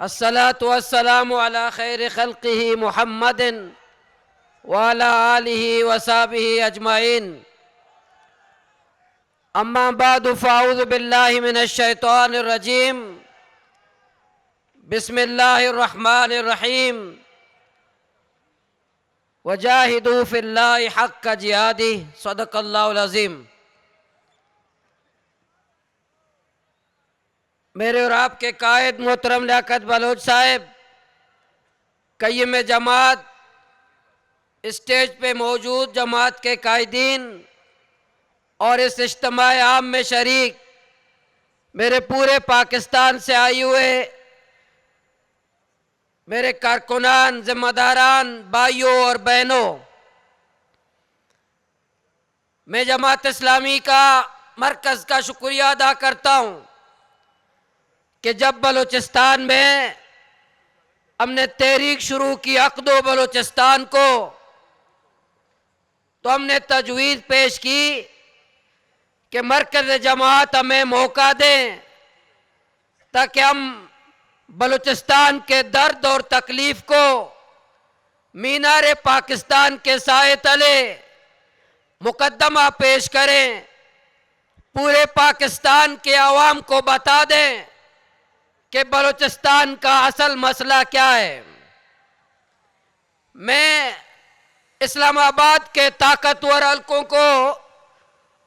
अस्सलातु वस्सलामु अला खैरि खल्क़िही मुहम्मदिन व अला आलिही व सहबिही अजमाइन। अम्मा बादु फ़अऊज़ु बिल्लाहि मिनश शैतानिर रजीम। बिस्मिल्लाहिर रहमानिर रहीम। वजाहिदू फिल्लाहि हक़्क़ जिहादिही सदक़ल्लाहुल अज़ीम। मेरे और आपके कायद मोहतरम लियाकत बलोच साहब, क़य्यम जमात, स्टेज पे मौजूद जमात के कायदीन और इस इज्तिमा आम में शरीक मेरे पूरे पाकिस्तान से आए हुए मेरे कारकुनान, जिम्मेदारान, भाइयों और बहनों, मैं जमात इस्लामी का मरकज़ का शुक्रिया अदा करता हूँ कि जब बलूचिस्तान में हमने तहरीक शुरू की अक़दो बलूचिस्तान को, तो हमने तजवीज़ पेश की कि मरकज़ जमात हमें मौका दें ताकि हम बलूचिस्तान के दर्द और तकलीफ़ को मीनार पाकिस्तान के साए तले मुकद्दमा पेश करें, पूरे पाकिस्तान के अवाम को बता दें कि बलूचिस्तान का असल मसला क्या है। मैं इस्लामाबाद के ताकतवर हल्कों को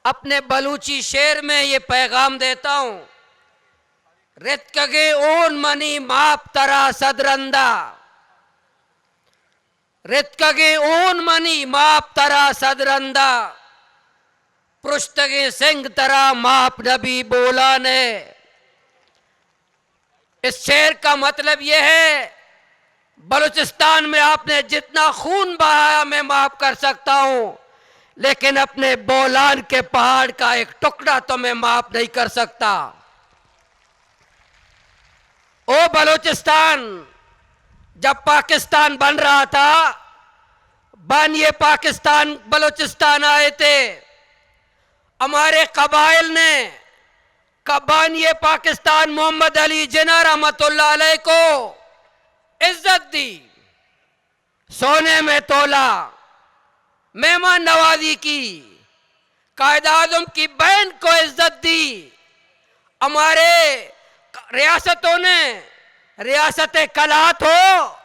अपने बलूची शेर में ये पैगाम देता हूँ। रित्कगे ओन मनी माप तरा सदरंदा, रित्कगे ओन मनी माप तरा सदरंदा, पृष्ठगे सिंह तरा माप नबी बोला ने। इस शेर का मतलब यह है, बलूचिस्तान में आपने जितना खून बहाया मैं माफ कर सकता हूं, लेकिन अपने बोलान के पहाड़ का एक टुकड़ा तो मैं माफ नहीं कर सकता। ओ बलूचिस्तान, जब पाकिस्तान बन रहा था, बानिए पाकिस्तान बलूचिस्तान आए थे, हमारे कबाइल ने बानिए पाकिस्तान मोहम्मद अली जिन्ना रहमतुल्लाह अलैह को इज्जत दी, सोने में तोला, मेहमान नवाजी की, कायद आज़म की बहन को इज्जत दी। हमारे रियासतों ने, रियासत कलात हो,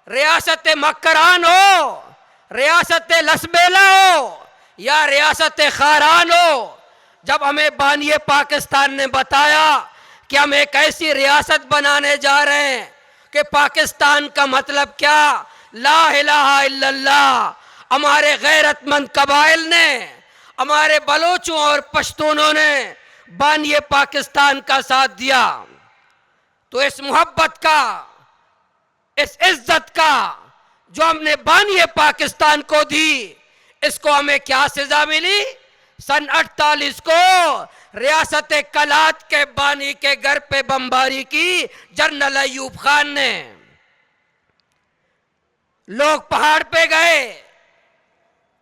रियासत मक्रान हो, रियासत लसबेला हो या रियासत खारान हो, जब हमें बानिए पाकिस्तान ने बताया कि हम एक ऐसी रियासत बनाने जा रहे हैं कि पाकिस्तान का मतलब क्या, ला इलाहा इल्लल्लाह, हमारे गैरतमंद कबाइल ने, हमारे बलोचों और पश्तूनों ने बानिए पाकिस्तान का साथ दिया। तो इस मोहब्बत का, इस इज्जत का जो हमने बानिए पाकिस्तान को दी, इसको हमें क्या सजा मिली? सन 48 को रियासत कलात के बानी के घर पे बमबारी की जनरल अयूब खान ने। लोग पहाड़ पे गए,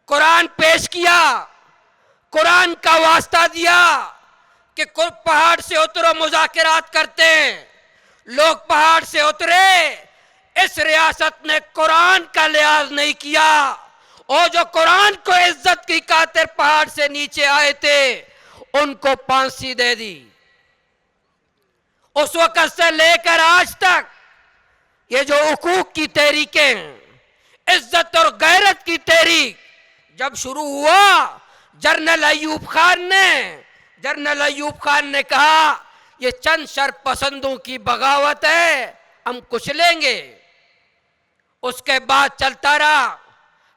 कुरान पेश किया, कुरान का वास्ता दिया कि पहाड़ से उतरो, मुज़ाकिरात करते हैं। लोग पहाड़ से उतरे, इस रियासत ने कुरान का लिहाज नहीं किया, और जो कुरान को इज्जत की खातिर पहाड़ से नीचे आए थे उनको फांसी दे दी। उस वक्त से लेकर आज तक ये जो हुकूक की तहरीकें, इज्जत और गैरत की तहरीक जब शुरू हुआ, जनरल अयूब खान ने कहा ये चंद शरपसंदों की बगावत है, हम कुचलेंगे। उसके बाद चलता रहा,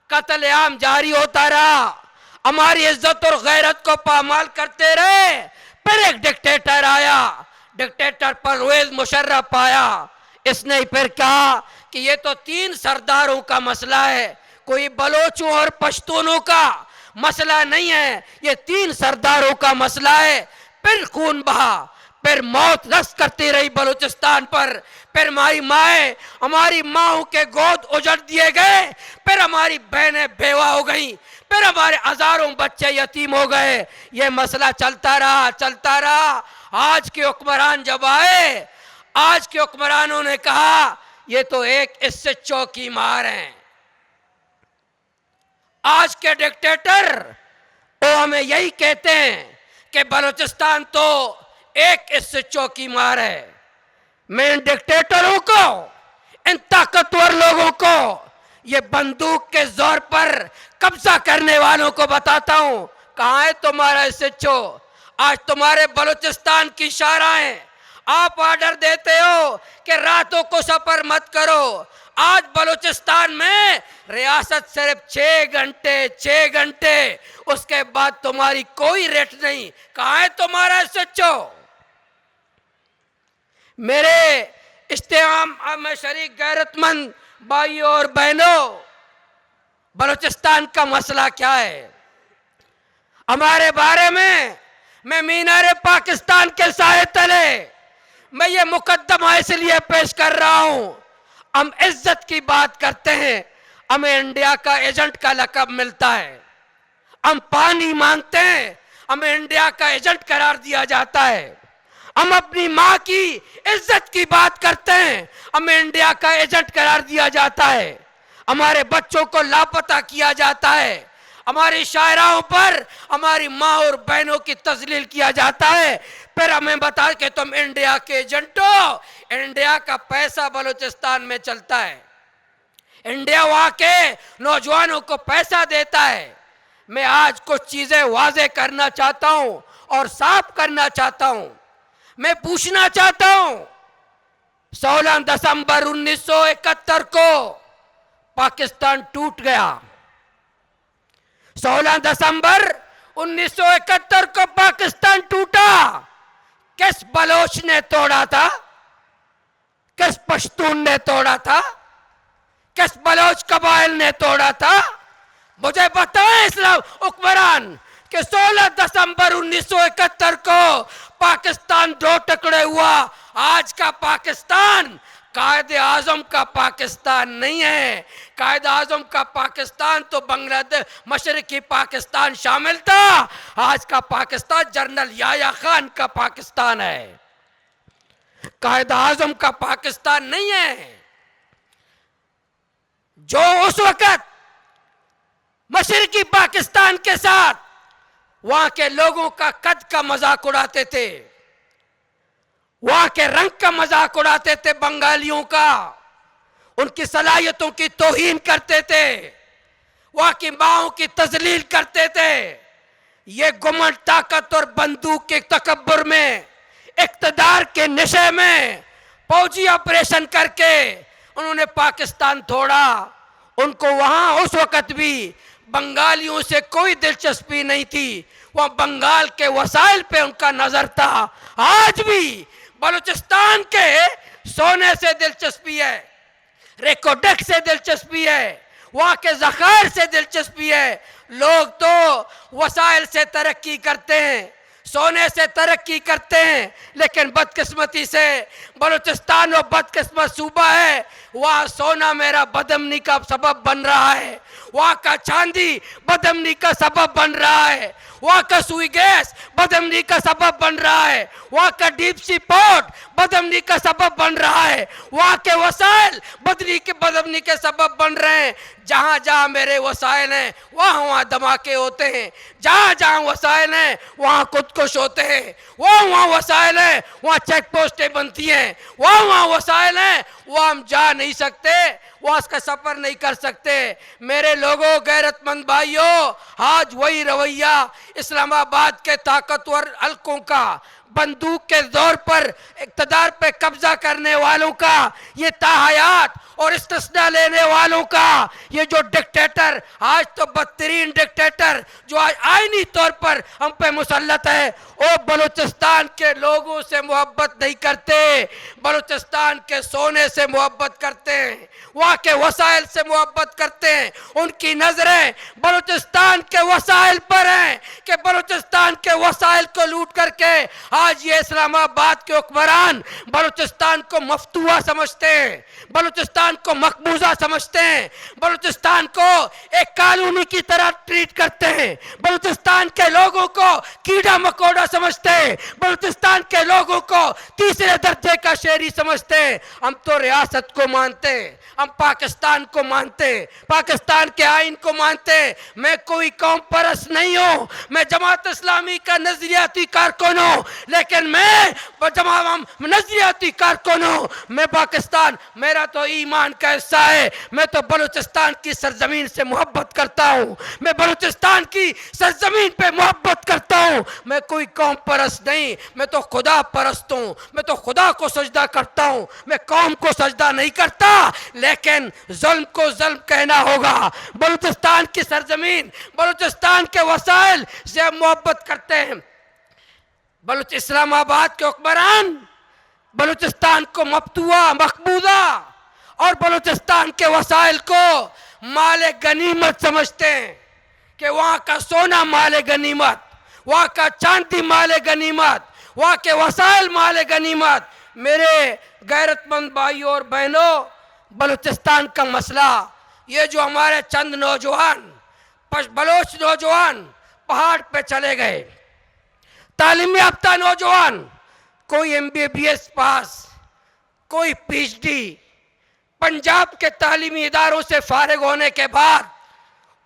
कत्ल आम जारी होता रहा, हमारी इज्जत और गैरत को पामाल करते रहे। फिर एक डिक्टेटर आया, डिक्टेटर परवेज मुशर्रफ आया, इसने फिर कहा कि ये तो 3 सरदारों का मसला है, कोई बलोचों और पश्तूनों का मसला नहीं है, ये 3 सरदारों का मसला है। फिर खून बहा, फिर मौत रस करती रही बलूचिस्तान पर, फिर हमारी माओं के गोद उजड़ दिए गए, फिर हमारी बहनें बेवा हो गई, फिर हमारे हजारों बच्चे यतीम हो गए। ये मसला चलता रहा। आज के हुक्मरान जब आए, आज के हुक्मरानों ने कहा ये तो एक इससे चौकी मार हैं। आज के डिक्टेटर वो हमें यही कहते हैं कि बलूचिस्तान तो एक इससे चौकी मार है। मैं इन डिक्टेटरों को, इन ताकतवर लोगों को, ये बंदूक के जोर पर कब्जा करने वालों को बताता हूं, कहां है तुम्हारा एसएचओ? आज तुम्हारे बलूचिस्तान की शाराएं, आप ऑर्डर देते हो कि रातों को सफर मत करो। आज बलूचिस्तान में रियासत सिर्फ 6 घंटे, उसके बाद तुम्हारी कोई रेट नहीं। कहां है तुम्हारा एसएचओ? मेरे इज्तिमाम में शरीक गैरतमंद भाइयों और बहनों, बलूचिस्तान का मसला क्या है? हमारे बारे में मैं मीनारे पाकिस्तान के साए तले मैं ये मुकद्दमा इसलिए पेश कर रहा हूं, हम इज्जत की बात करते हैं, हमें इंडिया का एजेंट का लक़ब मिलता है। हम पानी मांगते हैं, हमें इंडिया का एजेंट करार दिया जाता है। हम अपनी माँ की इज्जत की बात करते हैं, हमें इंडिया का एजेंट करार दिया जाता है। हमारे बच्चों को लापता किया जाता है, हमारी शायराओं पर हमारी माँ और बहनों की तजलील किया जाता है। फिर हमें बता के तुम इंडिया के एजेंट हो। इंडिया का पैसा बलूचिस्तान में चलता है, इंडिया वहां के नौजवानों को पैसा देता है। मैं आज कुछ चीजें वाजे करना चाहता हूं और साफ करना चाहता हूं। मैं पूछना चाहता हूं, 16 दिसंबर 1971 को पाकिस्तान टूट गया। 16 दिसंबर 1971 को पाकिस्तान टूटा। किस बलोच ने तोड़ा था? किस पश्तून ने तोड़ा था? किस बलोच कबाइल ने तोड़ा था? मुझे बताएं इस्लाम हुक्मरान कि 16 दिसंबर 1971 को पाकिस्तान 2 टुकड़े हुआ। आज का पाकिस्तान कायदे आजम का पाकिस्तान नहीं है। कायदे आजम का पाकिस्तान तो बांग्लादेश, मशरकी पाकिस्तान शामिल था। आज का पाकिस्तान जनरल याह्या खान का पाकिस्तान है, कायदे आजम का पाकिस्तान नहीं है। जो उस वक्त मशरकी पाकिस्तान के साथ वहां के लोगों का कद का मजाक उड़ाते थे, वहां के रंग का मजाक उड़ाते थे, बंगालियों का, उनकी सलाहियतों की तौहीन करते थे, वहां की माओं की तजलील करते थे। ये गुमंड, ताकत और बंदूक के तकब्बुर में, इक्तदार के नशे में फौजी ऑपरेशन करके उन्होंने पाकिस्तान तोड़ा। उनको वहां उस वक्त भी बंगालियों से कोई दिलचस्पी नहीं थी, वहां बंगाल के वसाइल पे उनका नजर था। आज भी बलूचिस्तान के सोने से दिलचस्पी है, रेकोडेक से दिलचस्पी है, वहां के ज़खायर से दिलचस्पी है। लोग तो वसाइल से तरक्की करते हैं, सोने से तरक्की करते हैं, लेकिन बदकिस्मती से बलूचिस्तान वो बदकिस्मत सूबा है, वहाँ सोना मेरा बदअमनी का सबब बन रहा है, वहाँ का चांदी बदअमनी का सबब बन रहा है, वहाँ का सुई गैस बदअमनी का सबब बन रहा है, वहाँ का डीप सी पोर्ट बदअमनी का सबब बन रहा है, वहाँ के वसाइल बदअमनी के सबब बन रहे हैं। जहाँ जहाँ मेरे वसाइल हैं वहाँ वहाँ धमाके होते हैं, जहाँ जहाँ वसाइल हैं वहाँ खुदकुश होते हैं, वहाँ वसाइल हैं वहाँ चेक पोस्टें बनती हैं, वहाँ वसाइल हैं वहाँ हम जा नहीं सकते, वहाँ उसका सफर नहीं कर सकते। मेरे लोगों, गैरतमंद भाइयों, आज वही रवैया इस्लामाबाद के ताकतवर हल्कों का, बंदूक के जोर पर इक़्तिदार पे कब्जा करने वालों का, ये ताहयात और इस्तिस्ना लेने वालों का, ये जो डिक्टेटर, आज तो बदतरीन डिक्टेटर जो आज आईनी तौर पर हम पे मुसल्लत है, वो बलूचिस्तान के लोगों से मोहब्बत नहीं करते, बलूचिस्तान के सोने से मोहब्बत करते हैं, वहाँ के वसाइल से मोहब्बत करते हैं। उनकी नजरें बलूचिस्तान के वसाइल पर हैं कि बलूचिस्तान के वसाइल को लूट करके आज ये इस्लामाबाद के हुक्मरान बलूचिस्तान को मफतूआ समझते हैं, बलूचिस्तान को मकबूजा समझते हैं, बलूचिस्तान को एक कॉलोनी की तरह ट्रीट करते हैं, बलूचिस्तान के लोगों को कीड़ा मकोड़ा समझते हैं, बलूचिस्तान के लोगों को तीसरे दर्जे का शहरी समझते हैं। हम तो रियासत को मानते हैं, हम पाकिस्तान को मानते हैं, पाकिस्तान के आइन को मानते हैं। मैं कोई कौम परस्त नहीं हूं, मैं जमात इस्लामी का नजरियाती कारकुन हूं, लेकिन मैं नजरियाती कारकुन हूं। मैं पाकिस्तान, मेरा तो ईमान का हिस्सा है। मैं तो बलूचिस्तान की सरजमीन से मोहब्बत करता हूं, मैं बलूचिस्तान की सरजमीन पे मोहब्बत करता हूं। मैं कोई कौम परस्त नहीं, मैं तो खुदा परस्त हूं, मैं तो खुदा को सजदा करता हूं, मैं कौम को सजदा नहीं करता। लेकिन जुल्म को जुल्म कहना होगा। बलूचिस्तान की सरजमीन, बलूचिस्तान के वसाइल से हम मोहब्बत करते हैं। बलूच इस्लामाबाद के हुक्मरान बलूचिस्तान को मफतूआ, मकबूजा और बलूचिस्तान के वसाइल को माले गनीमत समझते हैं कि वहाँ का सोना माले गनीमत, वहाँ का चांदी माले गनीमत, वहाँ के वसाइल माले गनीमत। मेरे गैरतमंद भाइयों और बहनों, बलूचिस्तान का मसला, ये जो हमारे चंद नौजवान बलोच नौजवान पहाड़ पे चले गए, तालीम याफ्ता नौजवान, कोई MBBS पास, कोई PhD, पंजाब के तालीमी इदारों से फारिग होने के बाद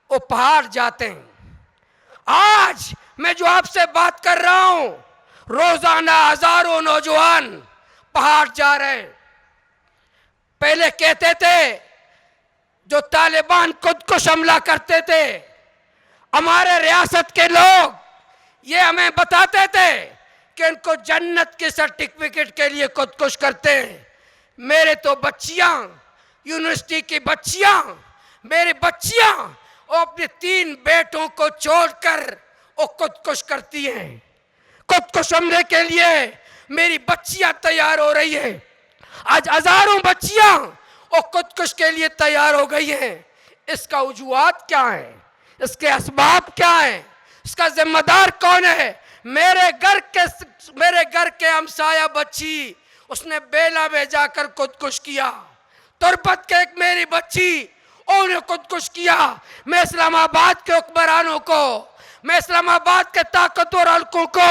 वो पहाड़ जाते हैं। आज मैं जो आपसे बात कर रहा हूं, रोजाना हजारों नौजवान पहाड़ जा रहे हैं। पहले कहते थे जो तालिबान खुद को हमला करते थे, हमारे रियासत के लोग ये हमें बताते थे कि उनको जन्नत के सर्टिफिकेट के लिए खुदकुश करते हैं। मेरे तो बच्चियां, यूनिवर्सिटी की बच्चियां, मेरी बच्चियां वो अपने 3 बेटों को छोड़कर वो खुदकुश करती हैं। खुदकुश हमले के लिए मेरी बच्चियां तैयार हो रही है। आज हजारों बच्चियां वो खुदकुश के लिए तैयार हो गई हैं। इसका वजूहात क्या है, इसके असबाब क्या है, इसका जिम्मेदार कौन है? मेरे घर के हमसाया बच्ची, उसने बेला में जाकर खुदकुश किया। तुरबत के एक मेरी बच्ची, उन्होंने खुदकुश किया। मैं इस्लामाबाद के हुक्मरानों को, मैं इस्लामाबाद के ताकतवर हल्कों को,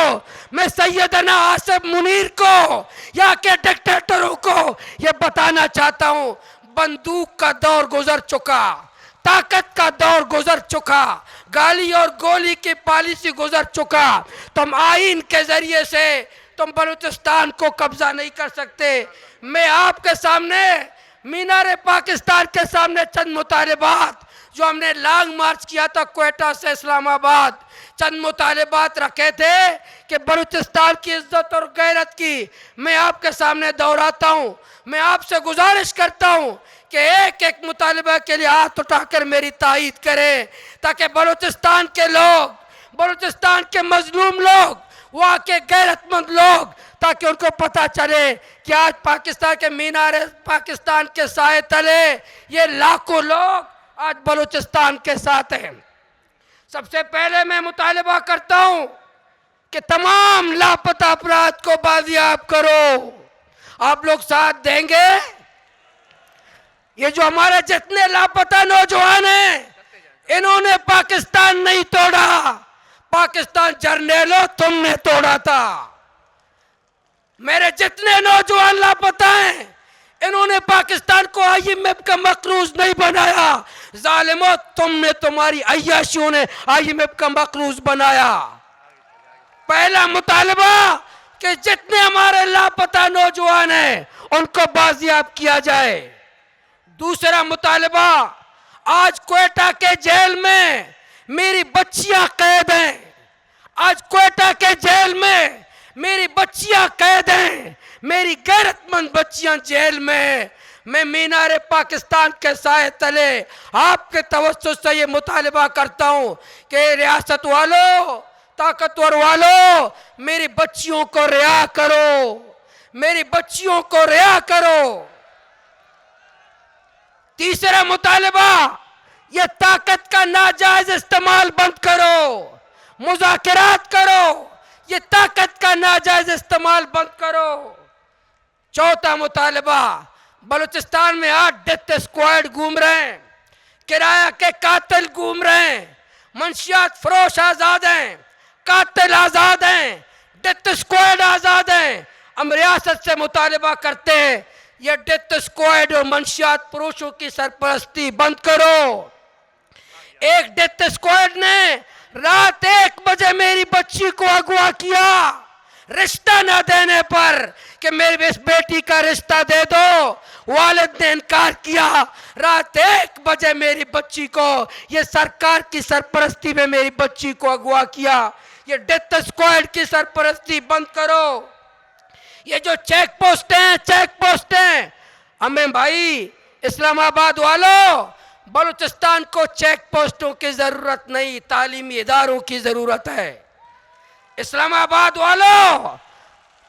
मैं सैयदना आसिफ मुनीर को, यहाँ के डिक्टेटरों को ये बताना चाहता हूँ, बंदूक का दौर गुजर चुका, ताकत का दौर गुजर चुका, गाली और गोली की पॉलिसी गुजर चुका। तुम आइन के जरिए से तुम बलूचिस्तान को कब्जा नहीं कर सकते। मैं आपके सामने मीनार पाकिस्तान के सामने चंद मुतालिबात जो हमने लॉन्ग मार्च किया था क्वेटा से इस्लामाबाद, चंद मुतालिबात रखे थे कि बलूचिस्तान की इज्जत और गैरत की मैं आपके सामने दोहराता हूँ। मैं आपसे गुजारिश करता हूँ कि एक एक मुतालिबा के लिए हाथ उठाकर मेरी तायीद करें, ताकि बलूचिस्तान के लोग, बलूचिस्तान के मजलूम लोग, वहाँ के गैरतमंद लोग, ताकि उनको पता चले कि आज पाकिस्तान के मीनार पाकिस्तान के साए तले ये लाखों लोग आज बलूचिस्तान के साथ हैं। सबसे पहले मैं मुतालिबा करता हूँ कि तमाम लापता अपराध को बाजियाब करो। आप लोग साथ देंगे? ये जो हमारे जितने लापता नौजवान हैं, इन्होंने पाकिस्तान नहीं तोड़ा, पाकिस्तान जर्नेलों तुमने तोड़ा था। मेरे जितने नौजवान लापता हैं, इन्होंने पाकिस्तान को IMF का मकरूज नहीं बनाया, जालिमों तुमने, तुम्हारी अय्याशियों ने IMF का मकरूज बनाया। पहला मुतालिबा कि जितने हमारे लापता नौजवान हैं उनको बाजियाब किया जाए। दूसरा मुतालिबा, आज क्वेटा के जेल में मेरी बच्चियां कैद हैं, आज क्वेटा के जेल में मेरी बच्चियां कैद हैं, मेरी गैरतमंद बच्चियां जेल में। मैं मीनारे पाकिस्तान के साए तले आपके तवज्जुह से ये मुतालिबा करता हूं कि रियासत वालों, ताकतवर वालों, मेरी बच्चियों को रिहा करो, मेरी बच्चियों को रिहा करो। तीसरा मुतालिबा, ये ताकत का नाजायज इस्तेमाल बंद करो, मुज़ाकरात करो, ये ताकत का नाजायज इस्तेमाल बंद करो। चौथा मुतालबा, बलूचिस्तान में 8 डेथ स्क्वाड घूम रहे हैं, किराया के कातिल घूम रहे हैं, मंशियात फरोश आजाद हैं, कातिल आजाद हैं, डेथ स्क्वाड आजाद हैं। हम रियासत से मुतालबा करते हैं ये डेथ स्क्वाड और मंशियात फरोशों की सरपरस्ती बंद करो। एक डेथ स्क्वाड ने रात 1 बजे मेरी बच्ची को अगवा किया, रिश्ता न देने पर कि मेरी इस बेटी का रिश्ता दे दो। वालिद ने इनकार किया। रात 1 बजे मेरी बच्ची को, ये सरकार की सरपरस्ती में मेरी बच्ची को अगवा किया। ये डेथ स्क्वाड की सरपरस्ती बंद करो। ये जो चेक पोस्ट हैं, हमें भाई इस्लामाबाद वालों, बलूचिस्तान को चेक पोस्टों की जरूरत नहीं, तालीमी इदारों की जरूरत है। इस्लामाबाद वालों,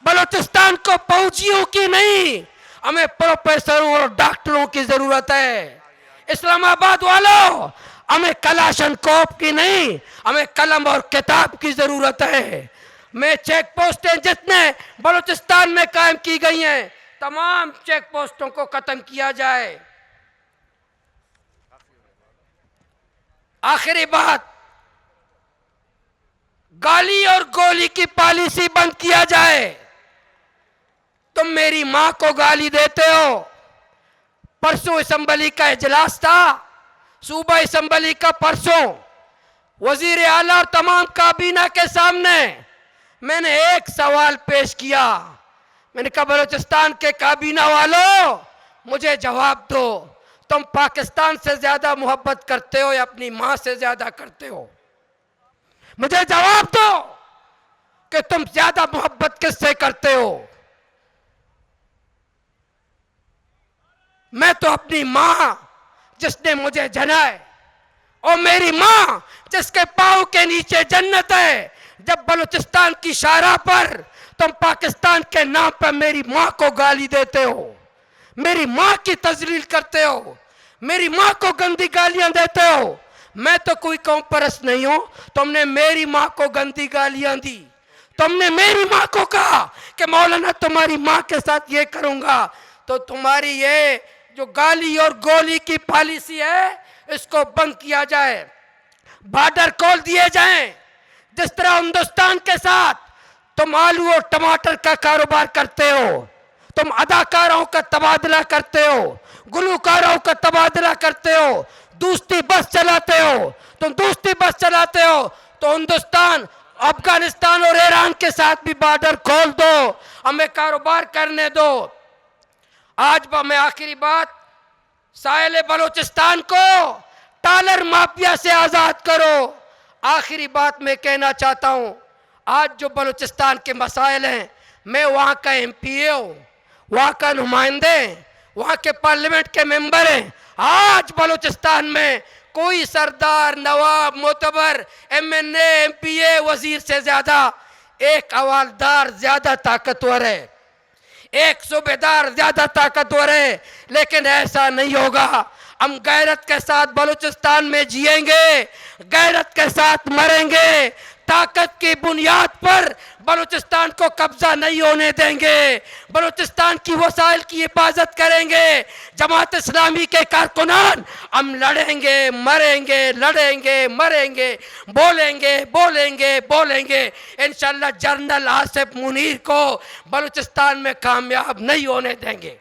बलूचिस्तान को फौजियों की नहीं, हमें प्रोफेसरों और डॉक्टरों की जरूरत है। इस्लामाबाद वालों, हमें कलाशनकोफ की नहीं, हमें कलम और किताब की जरूरत है। मैं चेक पोस्टें जितने बलूचिस्तान में कायम की गई हैं, तमाम चेक पोस्टों को खत्म किया जाए। आखिरी बात, गाली और गोली की पॉलिसी बंद किया जाए। तुम मेरी मां को गाली देते हो। परसों असेंबली का इजलास था, सूबा असेंबली का परसों, वजीर आला और तमाम काबीना के सामने मैंने एक सवाल पेश किया। मैंने कहा बलूचिस्तान के काबीना वालों, मुझे जवाब दो, तुम पाकिस्तान से ज्यादा मोहब्बत करते हो या अपनी मां से ज्यादा करते हो? मुझे जवाब दो कि तुम ज्यादा मोहब्बत किससे करते हो? मैं तो अपनी मां जिसने मुझे जना है, और मेरी मां जिसके पांव के नीचे जन्नत है। जब बलूचिस्तान की शाहराह पर तुम पाकिस्तान के नाम पर मेरी मां को गाली देते हो, मेरी मां की तजलील करते हो, मेरी मां को गंदी गालियां देते हो, मैं तो कोई कौम परस्त नहीं हूं। तुमने मेरी मां को गंदी गालियां दी, तुमने मेरी मां को कहा कि मौलाना तुम्हारी मां के साथ ये करूंगा। तो तुम्हारी ये जो गाली और गोली की पॉलिसी है, इसको बंद किया जाए, बॉर्डर खोल दिए जाएं। जिस तरह हिंदुस्तान के साथ तुम आलू और टमाटर का कारोबार करते हो, तुम अदाकारों का तबादला करते हो, गुलकारों का तबादला करते हो, दूसरी बस चलाते हो, तुम दूसरी बस चलाते हो, तो हिंदुस्तान अफगानिस्तान और ईरान के साथ भी बॉर्डर खोल दो, हमें कारोबार करने दो। आज मैं आखिरी बात, साहिल बलूचिस्तान को टालर माफिया से आजाद करो। आखिरी बात मैं कहना चाहता हूं, आज जो बलूचिस्तान के मसाइल हैं, मैं वहां का एमपीए हूं, वहां का नुमाइंदे, वहां के पार्लियामेंट के मेंबर हैं। आज बलूचिस्तान में कोई सरदार, नवाब, मोतबर, एमएनए, एमपीए, वजीर से ज्यादा एक हवालदार ज्यादा ताकतवर है, एक सूबेदार ज्यादा ताकतवर है। लेकिन ऐसा नहीं होगा। हम गैरत के साथ बलूचिस्तान में जिएंगे, गैरत के साथ मरेंगे। ताकत की बुनियाद पर बलूचिस्तान को कब्जा नहीं होने देंगे। बलूचिस्तान की वसाइल की हिफाजत करेंगे। जमात इस्लामी के कारकुनान हम लड़ेंगे, मरेंगे, लड़ेंगे, मरेंगे, बोलेंगे, बोलेंगे, बोलेंगे। इंशाअल्लाह जनरल आसिफ मुनीर को बलूचिस्तान में कामयाब नहीं होने देंगे।